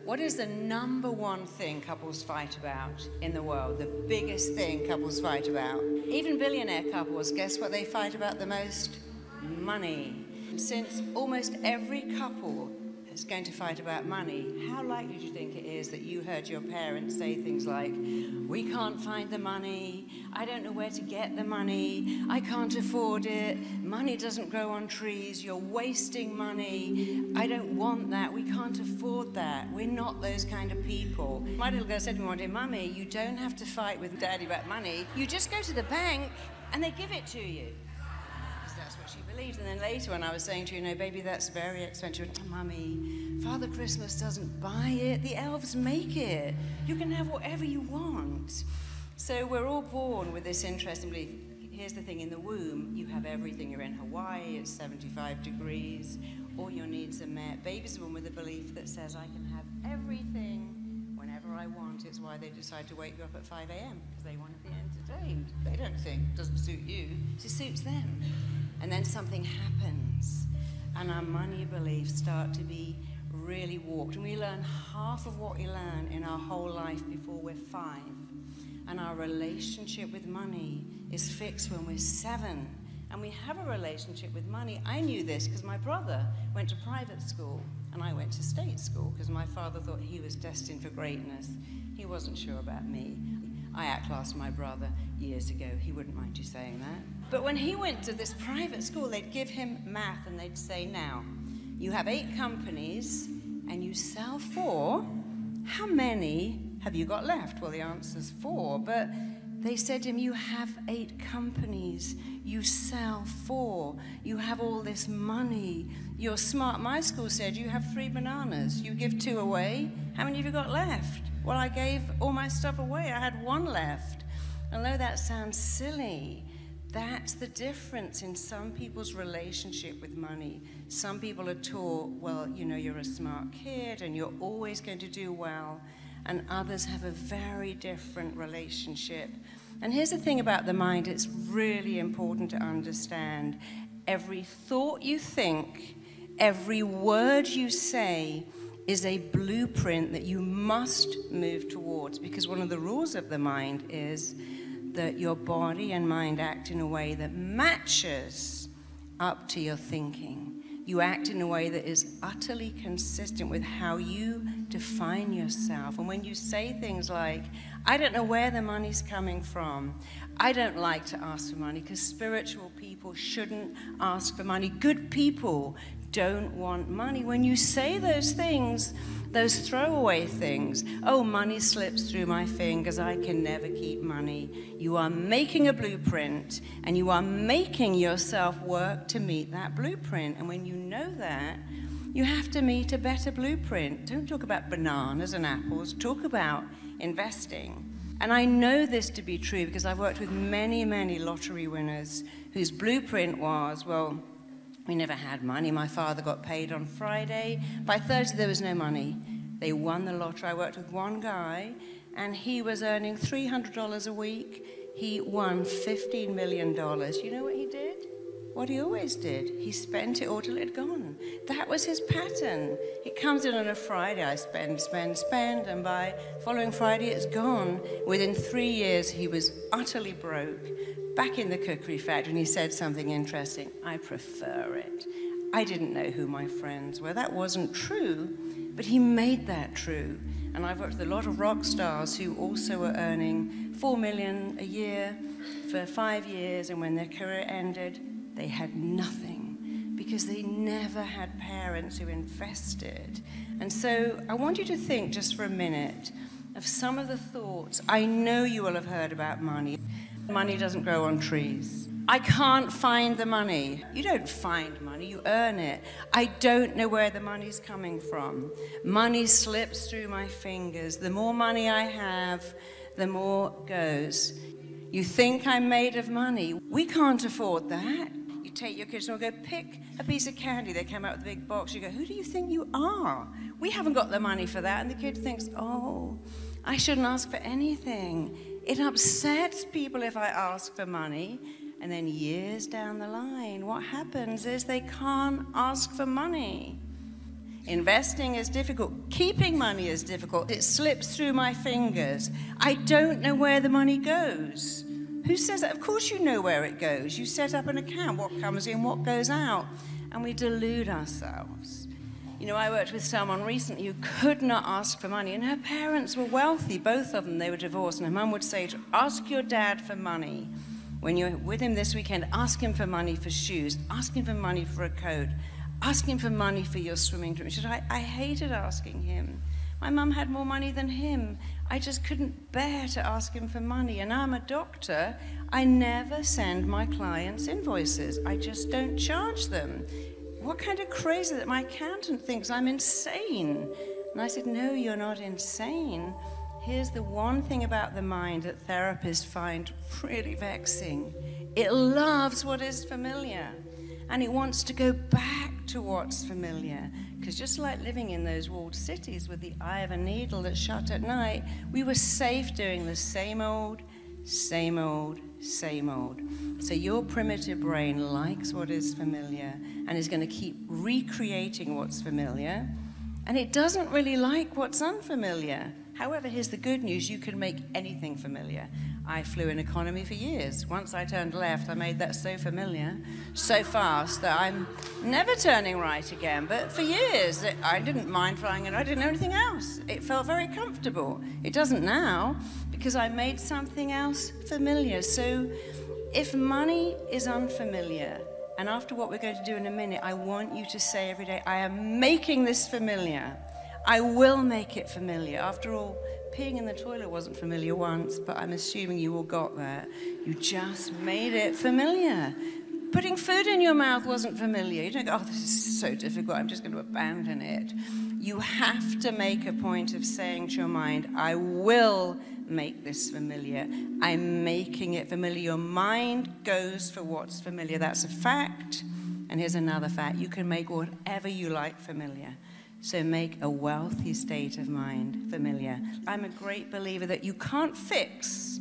What is the number one thing couples fight about in the world? The biggest thing couples fight about? Even billionaire couples, guess what they fight about the most? Money. Since almost every couple is going to fight about money, how likely do you think it is that you heard your parents say things like, we can't find the money, I don't know where to get the money, I can't afford it, money doesn't grow on trees, you're wasting money, I don't want that, we can't afford that. We're not those kind of people. My little girl said to me one day, Mummy, you don't have to fight with Daddy about money, you just go to the bank and they give it to you. That's what she believed. And then later when I was saying to her, baby, that's very expensive. Mummy, Father Christmas doesn't buy it. The elves make it. You can have whatever you want. So we're all born with this interesting belief. Here's the thing, in the womb, you have everything. You're in Hawaii, it's 75 degrees. All your needs are met. Babies are born with a belief that says, I can have everything whenever I want. It's why they decide to wake you up at 5 a.m. because they want to be entertained. They don't think it doesn't suit you. It suits them. And then something happens, and our money beliefs start to be really warped. And we learn half of what we learn in our whole life before we're 5. And our relationship with money is fixed when we're 7. And we have a relationship with money. I knew this because my brother went to private school, and I went to state school because my father thought he was destined for greatness. He wasn't sure about me. I outclassed my brother years ago. He wouldn't mind you saying that. But when he went to this private school, they'd give him math and they'd say, now, you have 8 companies and you sell 4. How many have you got left? Well, the answer's 4. But they said to him, you have 8 companies. You sell 4. You have all this money. You're smart. My school said you have 3 bananas. You give 2 away. How many have you got left? Well, I gave all my stuff away. I had 1 left. Although that sounds silly, that's the difference in some people's relationship with money. Some people are taught, well, you're a smart kid and you're always going to do well. And others have a very different relationship. And here's the thing about the mind, it's really important to understand. Every thought you think, every word you say, is a blueprint that you must move towards, because one of the rules of the mind is that your body and mind act in a way that matches up to your thinking. You act in a way that is utterly consistent with how you define yourself. And when you say things like, I don't know where the money's coming from, I don't like to ask for money because spiritual people shouldn't ask for money. Good people don't want money. When you say those things, those throwaway things, oh, money slips through my fingers, I can never keep money. You are making a blueprint, and you are making yourself work to meet that blueprint. And when you know that, you have to meet a better blueprint. Don't talk about bananas and apples, talk about investing. And I know this to be true because I've worked with many, many lottery winners whose blueprint was, well, we never had money. My father got paid on Friday. By Thursday, there was no money. They won the lottery. I worked with one guy, and he was earning $300 a week. He won $15 million. You know what he did? What he always did. He spent it all till it had gone. That was his pattern. It comes in on a Friday. I spend, and by following Friday, it's gone. Within 3 years, he was utterly broke. Back in the cookery factory, and he said something interesting. I prefer it. I didn't know who my friends were. That wasn't true, but he made that true. And I've worked with a lot of rock stars who also were earning $4 million a year for 5 years, and when their career ended, they had nothing because they never had parents who invested. And so I want you to think just for a minute of some of the thoughts. I know you will have heard about money. Money doesn't grow on trees. I can't find the money. You don't find money, you earn it. I don't know where the money's coming from. Money slips through my fingers. The more money I have, the more goes. You think I'm made of money. We can't afford that. You take your kids and go pick a piece of candy. They come out with a big box. You go, who do you think you are? We haven't got the money for that. And the kid thinks, oh, I shouldn't ask for anything. It upsets people if I ask for money. And then years down the line, what happens is they can't ask for money. Investing is difficult. Keeping money is difficult. It slips through my fingers. I don't know where the money goes. Who says that? Of course you know where it goes. You set up an account, what comes in, what goes out, and we delude ourselves. You know, I worked with someone recently who could not ask for money, and her parents were wealthy, both of them. They were divorced, and her mum would say to her, ask your dad for money. When you're with him this weekend, ask him for money for shoes, ask him for money for a coat, ask him for money for your swimming trip. She said, I hated asking him. My mum had more money than him. I just couldn't bear to ask him for money. And I'm a doctor. I never send my clients invoices. I just don't charge them. What kind of crazy that my accountant thinks I'm insane? And I said, no, you're not insane. Here's the one thing about the mind that therapists find really vexing. It loves what is familiar. And it wants to go back to what's familiar. Because just like living in those walled cities with the eye of a needle that's shut at night, we were safe doing the same old, same old, same old. So your primitive brain likes what is familiar and is going to keep recreating what's familiar. And it doesn't really like what's unfamiliar. However, here's the good news, you can make anything familiar. I flew in economy for years. Once I turned left, I made that so familiar, so fast that I'm never turning right again. But for years, I didn't mind flying and I didn't know anything else. It felt very comfortable. It doesn't now because I made something else familiar. So if money is unfamiliar, and after what we're going to do in a minute, I want you to say every day, I am making this familiar. I will make it familiar. After all, peeing in the toilet wasn't familiar once, but I'm assuming you all got that. You just made it familiar. Putting food in your mouth wasn't familiar. You don't go, oh, this is so difficult, I'm just going to abandon it. You have to make a point of saying to your mind, I will make this familiar. I'm making it familiar. Your mind goes for what's familiar. That's a fact. And here's another fact. You can make whatever you like familiar. So make a wealthy state of mind familiar. I'm a great believer that you can't fix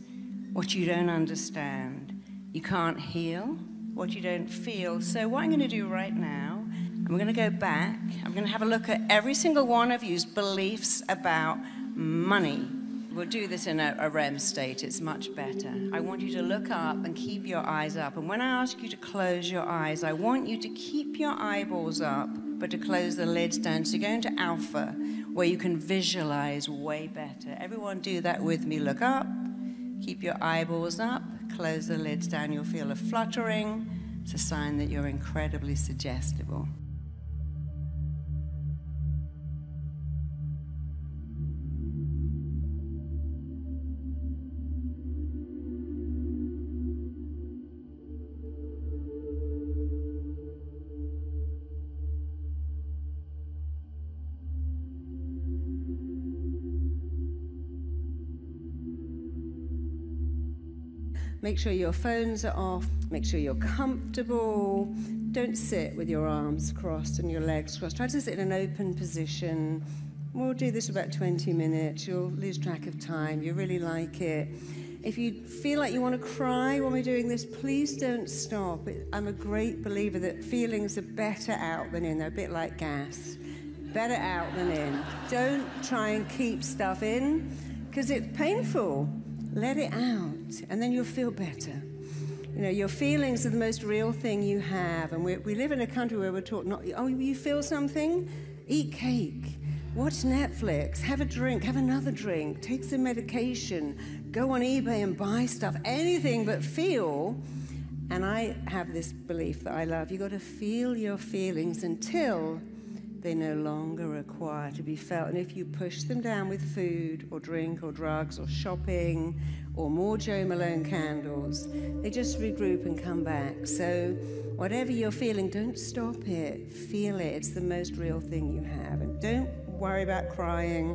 what you don't understand. You can't heal what you don't feel. So what I'm going to do right now, I'm going to go back. I'm going to have a look at every single one of you's beliefs about money. We'll do this in a REM state. It's much better. I want you to look up and keep your eyes up. And when I ask you to close your eyes, I want you to keep your eyeballs up, but to close the lids down. So go into alpha, where you can visualize way better. Everyone do that with me. Look up, keep your eyeballs up, close the lids down. You'll feel a fluttering. It's a sign that you're incredibly suggestible. Make sure your phones are off. Make sure you're comfortable. Don't sit with your arms crossed and your legs crossed. Try to sit in an open position. We'll do this about 20 minutes. You'll lose track of time. You really like it. If you feel like you want to cry when we're doing this, please don't stop. I'm a great believer that feelings are better out than in. They're a bit like gas. Better out than in. Don't try and keep stuff in because it's painful. Let it out, and then you'll feel better. You know, your feelings are the most real thing you have, and we live in a country where we're taught not, oh, you feel something? Eat cake, watch Netflix, have a drink, have another drink, take some medication, go on eBay and buy stuff, anything but feel. And I have this belief that I love. You've got to feel your feelings until they no longer require to be felt. And if you push them down with food or drink or drugs or shopping or more Jo Malone candles, they just regroup and come back. So whatever you're feeling, don't stop it. Feel it. It's the most real thing you have. And don't worry about crying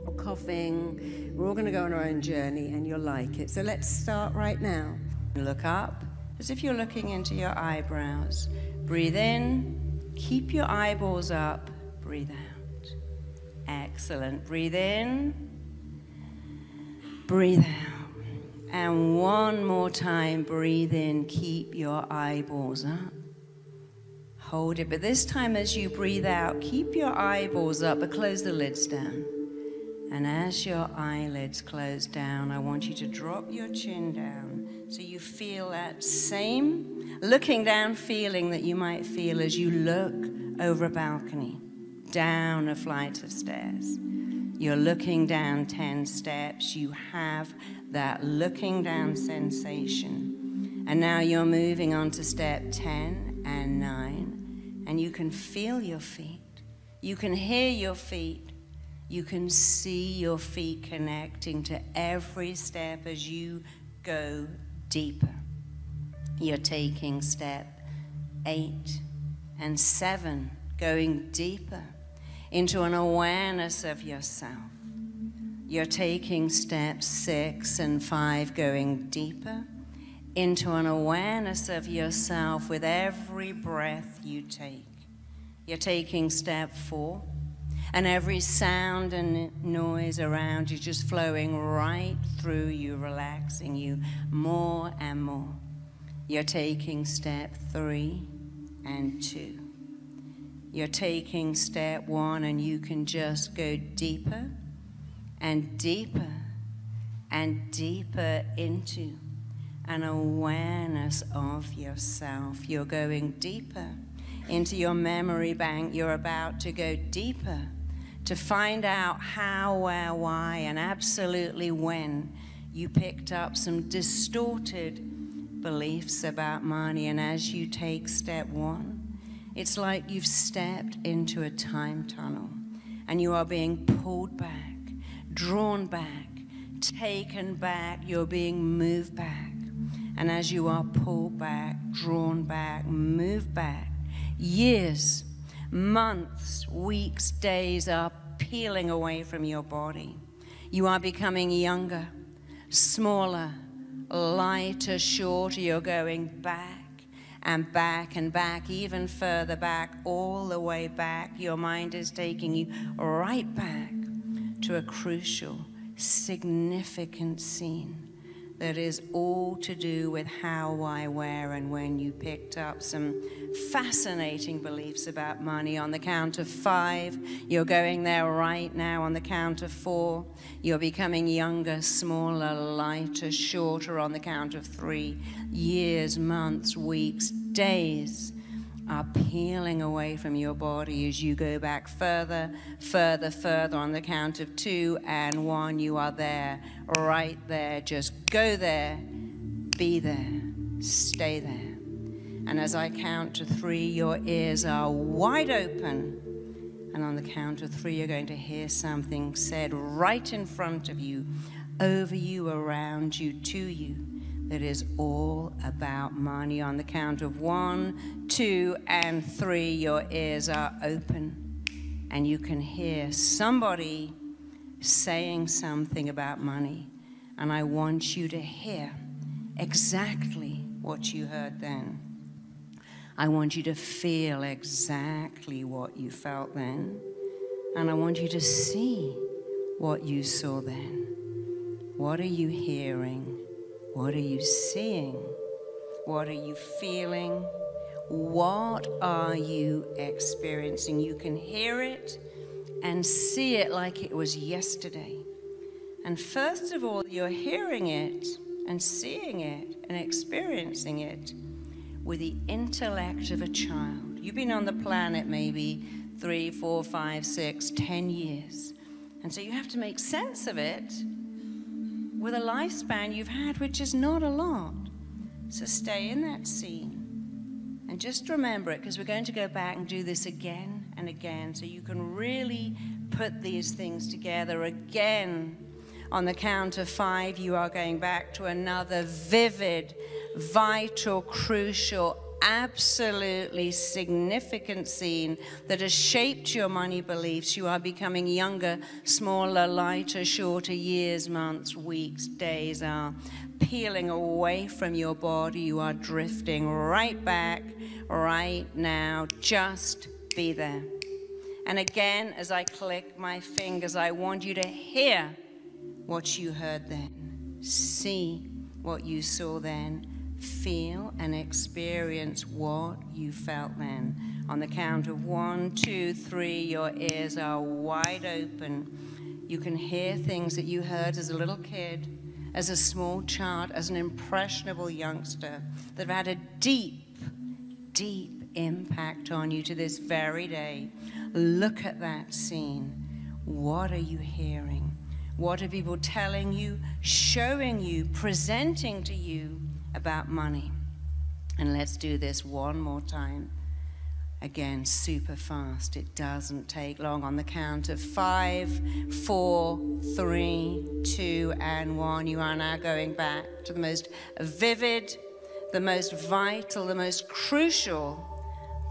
or coughing. We're all going to go on our own journey and you'll like it. So let's start right now. Look up as if you're looking into your eyebrows. Breathe in. Keep your eyeballs up, breathe out. Excellent, breathe in, breathe out. And one more time, breathe in, keep your eyeballs up. Hold it, but this time as you breathe out, keep your eyeballs up, but close the lids down. And as your eyelids close down, I want you to drop your chin down so you feel that same looking down feeling that you might feel as you look over a balcony, down a flight of stairs. You're looking down 10 steps. You have that looking down sensation. And now you're moving on to step 10 and 9. And you can feel your feet. You can hear your feet. You can see your feet connecting to every step as you go deeper. You're taking step 8 and 7, going deeper into an awareness of yourself. You're taking steps 6 and 5, going deeper into an awareness of yourself with every breath you take. You're taking step 4, and every sound and noise around you just flowing right through you, relaxing you more and more. You're taking step 3 and 2. You're taking step 1, and you can just go deeper and deeper and deeper into an awareness of yourself. You're going deeper into your memory bank. You're about to go deeper to find out how, where, why, and absolutely when you picked up some distorted beliefs about money. And as you take step 1, it's like you've stepped into a time tunnel and you are being pulled back, drawn back, taken back. You're being moved back. And as you are pulled back, drawn back, moved back, years, months, weeks, days are peeling away from your body. You are becoming younger, smaller, lighter, shorter. You're going back and back and back, even further back, all the way back. Your mind is taking you right back to a crucial, significant scene that is all to do with how, why, where, and when you picked up some fascinating beliefs about money. On the count of 5, you're going there right now. On the count of 4, you're becoming younger, smaller, lighter, shorter. On the count of 3, years, months, weeks, days are peeling away from your body as you go back further, further, further. On the count of 2 and 1, you are there, right there. Just go there, be there, stay there. And as I count to 3, your ears are wide open. And on the count of 3, you're going to hear something said right in front of you, over you, around you, to you, that is all about money. On the count of 1, 2, and 3, your ears are open, and you can hear somebody saying something about money. And I want you to hear exactly what you heard then. I want you to feel exactly what you felt then. And I want you to see what you saw then. What are you hearing? What are you seeing? What are you feeling? What are you experiencing? You can hear it and see it like it was yesterday. And first of all, you're hearing it and seeing it and experiencing it with the intellect of a child. You've been on the planet maybe 3, 4, 5, 6, 10 years. And so you have to make sense of it with a lifespan you've had, which is not a lot. So stay in that scene and just remember it, because we're going to go back and do this again and again so you can really put these things together again. On the count of 5, you are going back to another vivid, vital, crucial, absolutely significant scene that has shaped your money beliefs. You are becoming younger, smaller, lighter, shorter. Years, months, weeks, days are peeling away from your body. You are drifting right back, right now. Just be there. And again, as I click my fingers, I want you to hear what you heard then. See what you saw then. feel and experience what you felt then. On the count of 1, 2, 3, your ears are wide open. You can hear things that you heard as a little kid, as a small child, as an impressionable youngster that have had a deep, deep impact on you to this very day. Look at that scene. What are you hearing? What are people telling you, showing you, presenting to you about money? And let's do this one more time. Again, super fast. It doesn't take long. On the count of 5, 4, 3, 2, and 1, you are now going back to the most vivid, the most vital, the most crucial,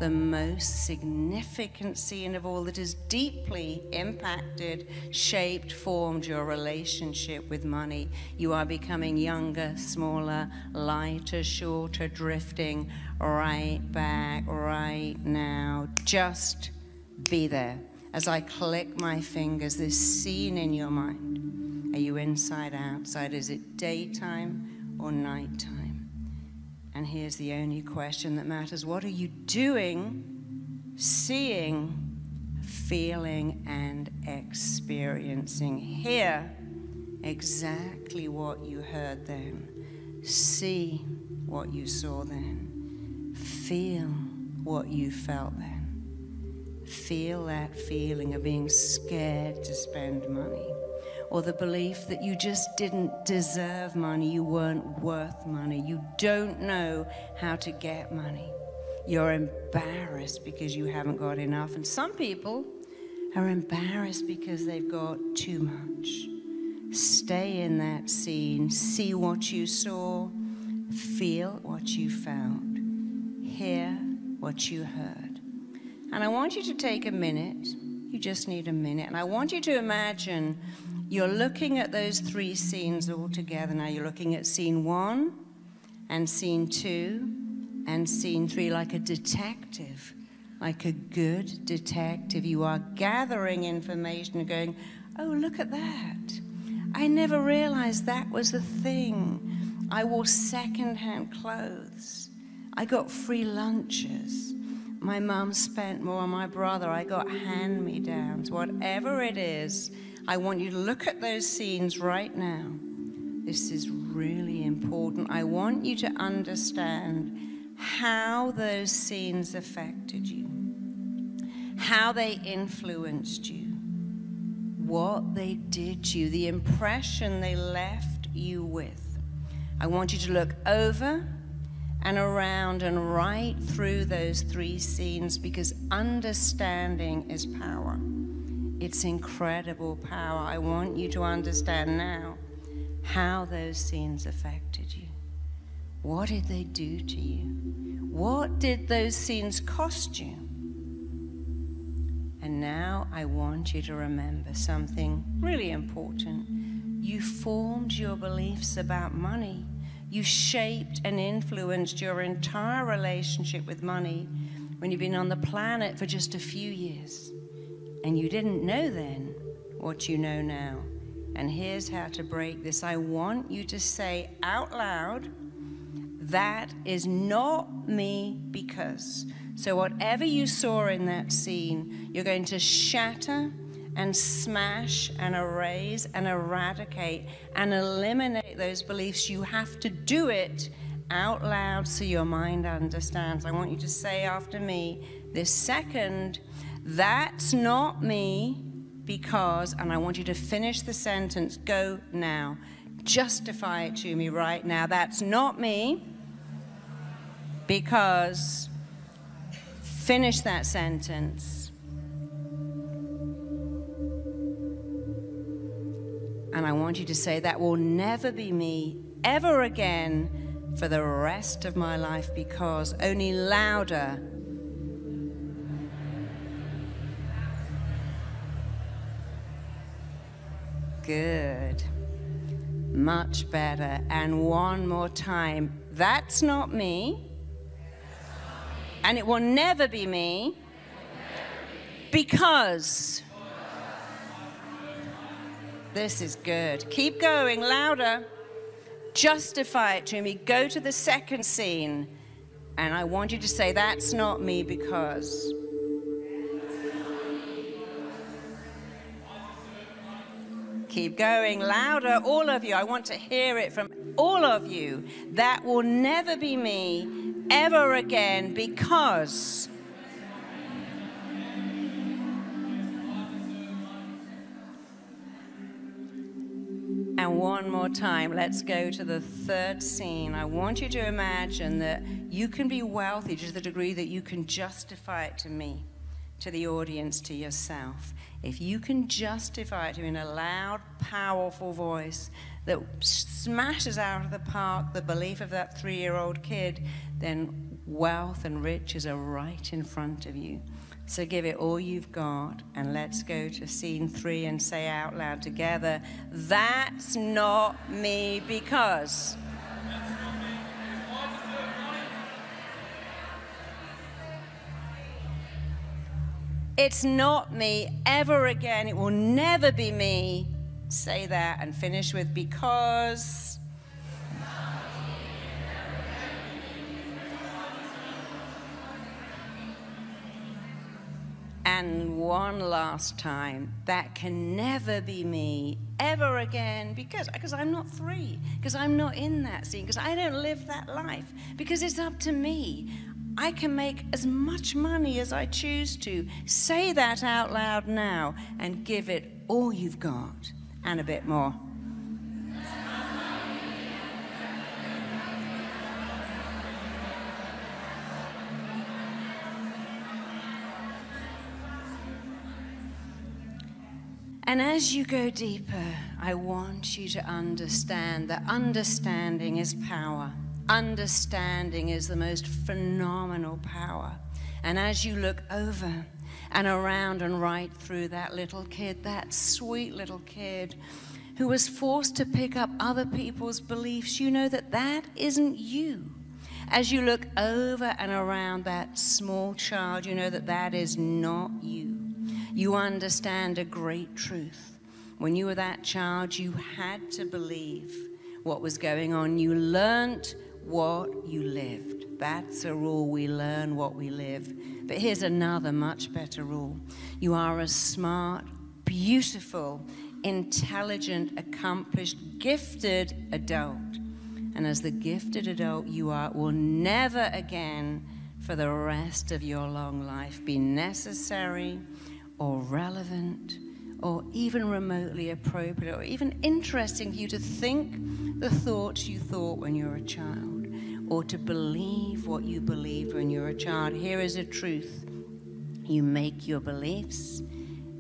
the most significant scene of all that has deeply impacted, shaped, formed your relationship with money. You are becoming younger, smaller, lighter, shorter, drifting right back right now. Just be there. As I click my fingers, this scene in your mind. Are you inside, outside? Is it daytime or nighttime? And here's the only question that matters. What are you doing, seeing, feeling, and experiencing? Hear exactly what you heard then. See what you saw then. Feel what you felt then. Feel that feeling of being scared to spend money, or the belief that you just didn't deserve money, you weren't worth money, you don't know how to get money. You're embarrassed because you haven't got enough. And some people are embarrassed because they've got too much. Stay in that scene, see what you saw, feel what you felt, hear what you heard. And I want you to take a minute, you just need a minute, and I want you to imagine you're looking at those 3 scenes all together now. You're looking at scene 1 and scene 2 and scene 3 like a detective, like a good detective. You are gathering information and going, oh, look at that. I never realized that was the thing. I wore second-hand clothes. I got free lunches. My mom spent more on my brother. I got hand-me-downs. Whatever it is, I want you to look at those scenes right now. This is really important. I want you to understand how those scenes affected you, how they influenced you, what they did to you, the impression they left you with. I want you to look over and around and right through those 3 scenes, because understanding is power. It's incredible power. I want you to understand now how those scenes affected you. What did they do to you? What did those scenes cost you? And now I want you to remember something really important. You formed your beliefs about money. You shaped and influenced your entire relationship with money when you've been on the planet for just a few years. And you didn't know then what you know now. And here's how to break this. I want you to say out loud, that is not me because. So whatever you saw in that scene, you're going to shatter and smash and erase and eradicate and eliminate those beliefs. You have to do it out loud so your mind understands. I want you to say after me this second, that's not me because, and I want you to finish the sentence. Go now. Justify it to me right now. That's not me because, finish that sentence. And I want you to say, that will never be me ever again for the rest of my life because, only louder. Good. Much better. And one more time. That's not me. And it will never be me because. This is good. Keep going, louder. Justify it to me. Go to the second scene. And I want you to say, that's not me because. Keep going, louder, all of you. I want to hear it from all of you. That will never be me ever again because. And one more time, let's go to the third scene. I want you to imagine that you can be wealthy to the degree that you can justify it to me, to the audience, to yourself. If you can justify it to me in a loud, powerful voice that smashes out of the park the belief of that 3-year-old kid, then wealth and riches are right in front of you. So give it all you've got, and let's go to scene 3 and say out loud together, that's not me because. It's not me ever again. It will never be me. Say that and finish with because. And one last time, that can never be me ever again because I'm not 3, because I'm not in that scene, because I don't live that life, because it's up to me. I can make as much money as I choose to. Say that out loud now and give it all you've got and a bit more. And as you go deeper, I want you to understand that understanding is power. Understanding is the most phenomenal power. And as you look over and around and right through that little kid, that sweet little kid who was forced to pick up other people's beliefs, you know that that isn't you. As you look over and around that small child, you know that that is not you. You understand a great truth. When you were that child, you had to believe what was going on. You learnt what you lived. That's a rule. We learn what we live. But here's another much better rule. You are a smart, beautiful, intelligent, accomplished, gifted adult. And as the gifted adult you are, will never again for the rest of your long life be necessary or relevant or even remotely appropriate or even interesting for you to think the thoughts you thought when you were a child or to believe what you believed when you were a child. Here is a truth. You make your beliefs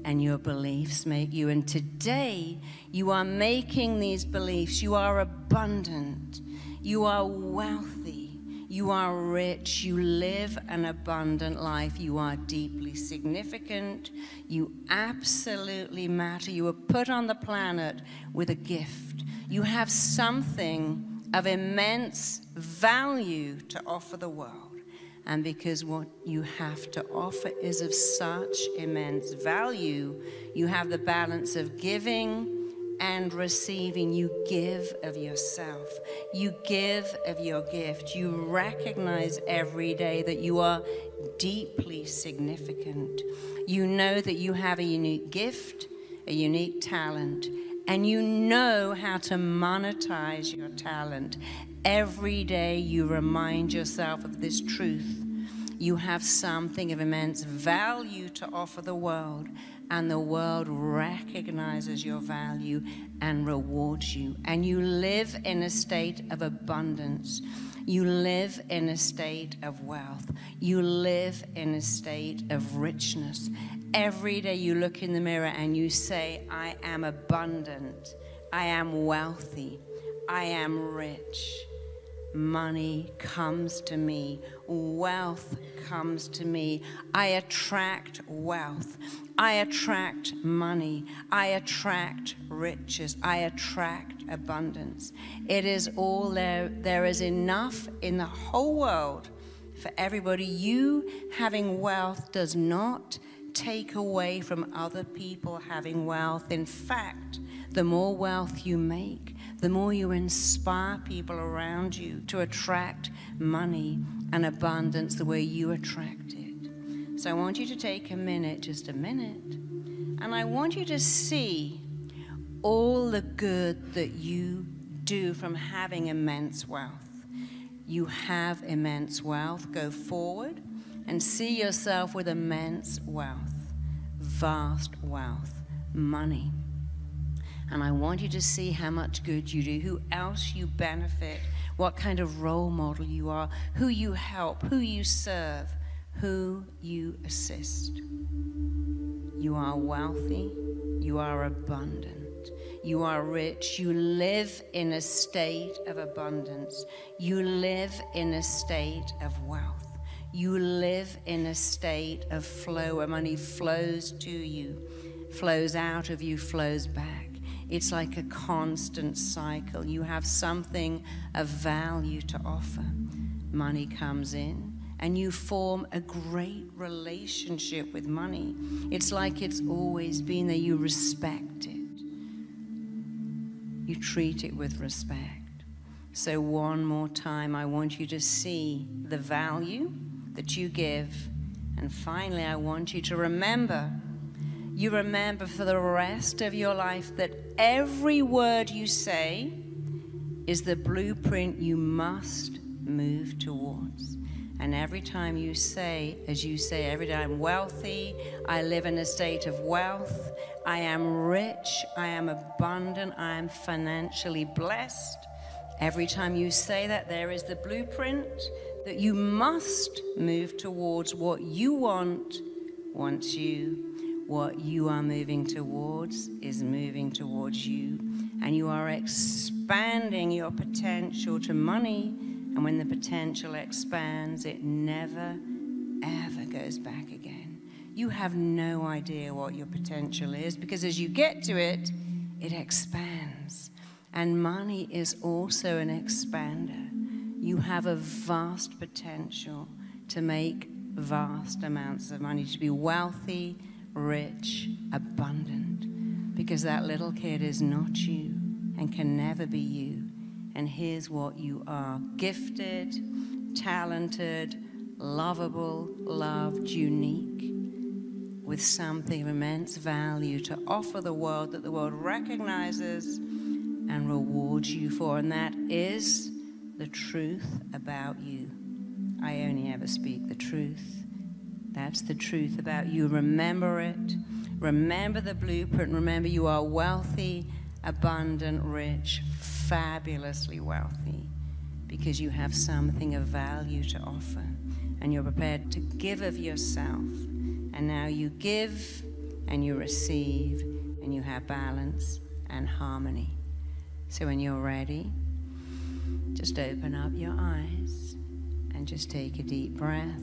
and your beliefs make you. And today you are making these beliefs. You are abundant. You are wealthy. You are rich. You live an abundant life. You are deeply significant. You absolutely matter. You were put on the planet with a gift. You have something of immense value to offer the world. And because what you have to offer is of such immense value, you have the balance of giving and receiving. You give of yourself. You give of your gift. You recognize every day that you are deeply significant. You know that you have a unique gift, a unique talent, and you know how to monetize your talent. Every day you remind yourself of this truth. You have something of immense value to offer the world, and the world recognizes your value and rewards you. And you live in a state of abundance. You live in a state of wealth. You live in a state of richness. Every day you look in the mirror and you say, I am abundant. I am wealthy. I am rich. Money comes to me. Wealth comes to me. I attract wealth. I attract money. I attract riches. I attract abundance. It is all there. There is enough in the whole world for everybody. You having wealth does not take away from other people having wealth. In fact, the more wealth you make, the more you inspire people around you to attract money and abundance the way you attract it. So I want you to take a minute, just a minute, and I want you to see all the good that you do from having immense wealth. You have immense wealth. Go forward and see yourself with immense wealth, vast wealth, money. And I want you to see how much good you do, who else you benefit, what kind of role model you are, who you help, who you serve, who you assist. You are wealthy, you are abundant. You are rich. You live in a state of abundance. You live in a state of wealth. You live in a state of flow where money flows to you, flows out of you, flows back. It's like a constant cycle. You have something of value to offer. Money comes in, and you form a great relationship with money. It's like it's always been there. You respect it. You treat it with respect. So one more time, I want you to see the value that you give. And finally, I want you to remember, you remember for the rest of your life that every word you say is the blueprint you must move towards. And every time you say, as you say every day, I'm wealthy, I live in a state of wealth, I am rich, I am abundant, I am financially blessed. Every time you say that, there is the blueprint that you must move towards what you want wants you. What you are moving towards is moving towards you. And you are expanding your potential to money. And when the potential expands, it never, ever goes back again. You have no idea what your potential is, because as you get to it, it expands. And money is also an expander. You have a vast potential to make vast amounts of money, to be wealthy, rich, abundant, because that little kid is not you and can never be you. And here's what you are: gifted, talented, lovable, loved, unique, with something of immense value to offer the world that the world recognizes and rewards you for. And that is the truth about you. I only ever speak the truth. That's the truth about you. Remember it. Remember the blueprint. Remember you are wealthy, abundant, rich, fabulously wealthy, because you have something of value to offer, and you're prepared to give of yourself. And now you give and you receive, and you have balance and harmony. So when you're ready, just open up your eyes and just take a deep breath.